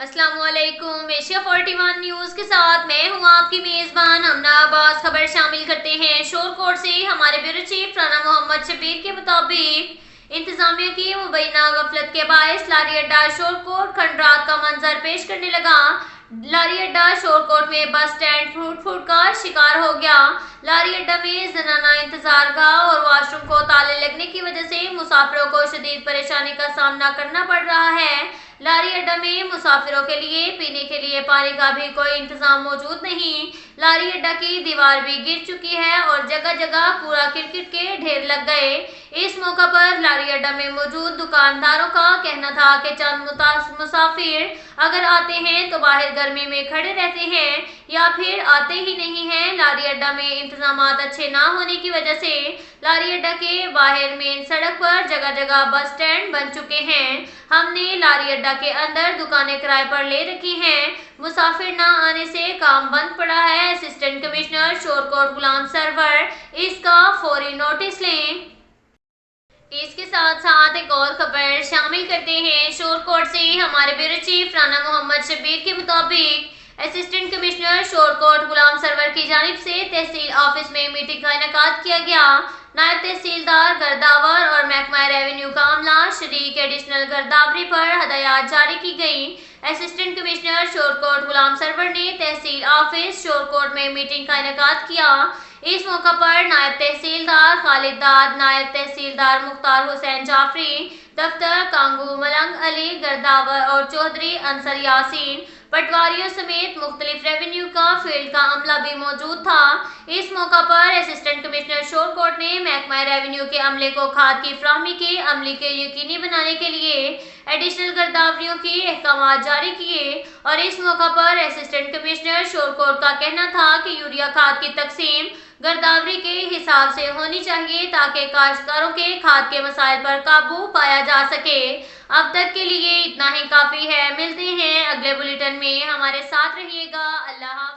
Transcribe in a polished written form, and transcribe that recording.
अस्सलाम वालेकुम। Asia 41 news के साथ मैं हूं आपकी मेज़बान अमना अब्बास। खबर शामिल करते हैं शोरकोट से। हमारे ब्यूरो चीफ राना मोहम्मद शबीर के मुताबिक इंतजामिया की मुबैना गफलत के बायस लारी अड्डा शोरकोट खंडरात का मंजर पेश करने लगा। लारी अड्डा शोरकोट में बस स्टैंड फूट फूट का शिकार हो गया। लारी अड्डा में जनाना इंतजार गाह और वाशरूम को ताले लगने की वजह से मुसाफिरों को शदीद परेशानी का सामना करना पड़ रहा है। लारी अड्डा में मुसाफिरों के लिए पीने के लिए पानी का भी कोई इंतजाम मौजूद नहीं। लारी अड्डा की दीवार भी गिर चुकी है और जगह जगह कूड़ा किरकिट के ढेर लग गए। इस मौका पर लारी अड्डा में मौजूद दुकानदारों का कहना था कि चंद मुसाफिर अगर आते हैं तो बाहर गर्मी में खड़े रहते हैं या फिर आते ही नहीं हैं। लारी अड्डा में इंतजामात अच्छे ना होने की वजह से लारी अड्डा के बाहर मेन सड़क पर जगह जगह बस स्टैंड बन चुके हैं। हमने लारी अड्डा के अंदर दुकानें किराए पर ले रखी हैं। मुसाफिर ना आने से काम बंद पड़ा है। असिस्टेंट कमिश्नर शोरकोट गुलाम सरवर इसका फौरी नोटिस लें। इसके साथ साथ एक और खबर शामिल करते हैं शोरकोट से। हमारे ब्यूरो चीफ राना मोहम्मद शबीर के मुताबिक असिस्टेंट कमिश्नर शोरकोट गुलाम सरवर की जानिब से तहसील ऑफिस में मीटिंग का इनेकाद किया गया। नायब तहसीलदार गर्दावर और महकमा रेवेन्यू का अमला शरीक एडिशनल गर्दावरी पर हदायत जारी की गई। असिस्टेंट कमिश्नर शोरकोट गुलाम सरवर ने तहसील ऑफिस शोरकोट में मीटिंग का इनेकाद किया। इस मौका पर नायब तहसीलदार खालिद दाद, नायब तहसीलदार मुख्तार हुसैन जाफरी, दफ्तर कांगू मलंग अली गर्दावर और चौधरी अंसर यासीन पटवारियों समेत मुख्तलिफ रेवेन्यू का फील्ड का अमला भी मौजूद था। इस मौका पर असिस्टेंट कमिश्नर शोरकोट ने महकमा रेवेन्यू के अमले को खाद की फ्राहमी के अमली के यकीनी बनाने के लिए एडिशनल गर्दावरियों की अहकाम जारी किए और इस मौका पर असिस्टेंट कमिश्नर शोरकोट का कहना था कि यूरिया खाद की तकसीम गर्दावरी के हिसाब से होनी चाहिए ताकि काश्तकारों के खाद के मसाइल पर काबू पाया जा सके। अब तक के लिए इतना ही काफ़ी है। मिलते हैं अगले बुलेटिन में, हमारे साथ रहिएगा। अल्लाह।